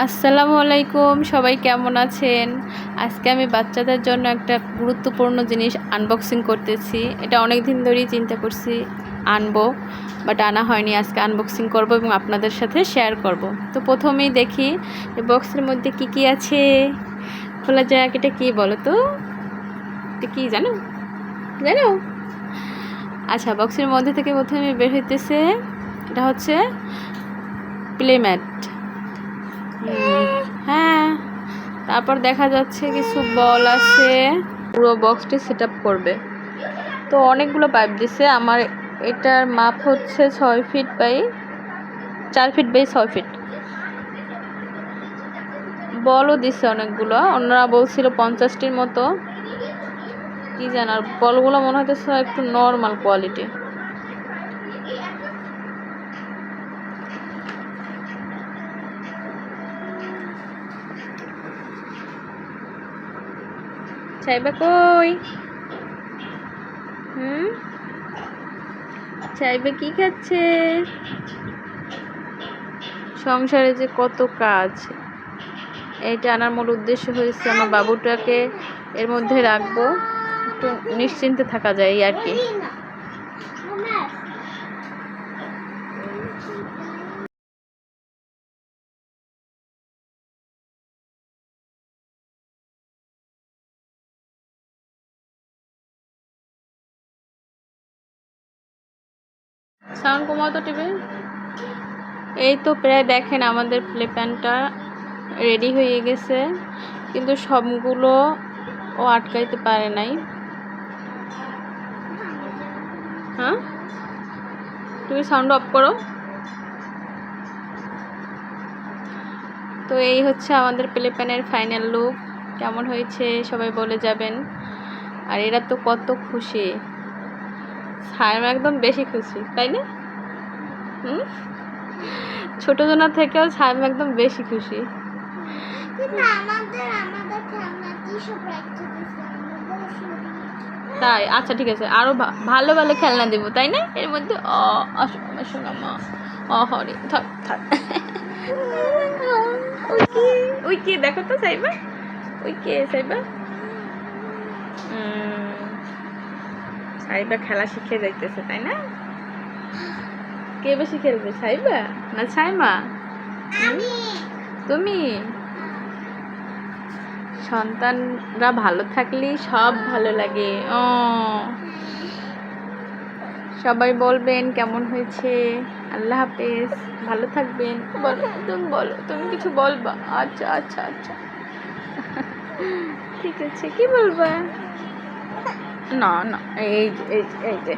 আসসালামু আলাইকুম, সবাই কেমন আছেন? আজকে আমি বাচ্চাদের জন্য একটা গুরুত্বপূর্ণ জিনিস আনবক্সিং করতেছি। এটা অনেক দিন ধরেই চিন্তা করছি আনবো, বাট আনা হয়নি। আজকে আনবক্সিং করব এবং আপনাদের সাথে শেয়ার করব। তো প্রথমেই দেখি এই বক্সের মধ্যে কি কি আছে। খোলা যাক। এটা কি বলো তো? এটা কি জানো? জানো? আচ্ছা, বক্সের মধ্যে থেকে প্রথমে বের হইতেছে, এটা হচ্ছে প্লেম্যাট। হ্যাঁ, তারপর দেখা যাচ্ছে কিছু বল আছে, পুরো বক্সটি সেট আপ করবে। তো অনেকগুলো পাইপ দিছে। আমার এটার মাপ হচ্ছে 6 feet by 4 feet by 6 feet. বলও দিছে অনেকগুলো, ওনারা বলছিল 50টির মতো। কি জানার, বলগুলো মনে হইতেছে একটু নর্মাল কোয়ালিটি। চাইবা কই? চাইবে কি খাচ্ছে? সংসারে যে কত কাজ, এইটা আনার মূল উদ্দেশ্য হয়েছে আমার বাবুটাকে এর মধ্যে রাখবো, একটু নিশ্চিন্তে থাকা যায় এই আর কি। সাউন্ড কমাও তো টিভি। এই তো প্রায় দেখেন আমাদের প্লে প্যানটা রেডি হয়ে গেছে, কিন্তু সবগুলো ও আটকাইতে পারে নাই। হ্যাঁ, তুমি সাউন্ড অফ করো। তো এই হচ্ছে আমাদের প্লে প্যানের ফাইনাল লুক। কেমন হয়েছে সবাই বলে যাবেন। আর এরা তো কত খুশি, সায়ম একদম বেশি খুশি, তাই না? ছোট জনা থেকেও সায়ম একদম বেশি খুশি। তাই? আচ্ছা ঠিক আছে, আরো ভালো ভালো খেলনা দেবো, তাই না? এর মধ্যে শোনা মা, হরে থাক থাক। ওই কে দেখো তো সাইবা, ওই কে সাইবা? সাইবা খেলা শিখে যাইতেছে, তাই না? কে বেশি খেলবে, সাইবা না সাইমা? তুমি। সন্তানরা ভালো থাকলেই সব ভালো লাগে। সবাই বলবেন কেমন হয়েছে। আল্লাহ হাফেজ, ভালো থাকবেন। বলো, তুমি বলো, তুমি কিছু বলবা? আচ্ছা আচ্ছা আচ্ছা, ঠিক আছে। কি বলবা? না না, এই যে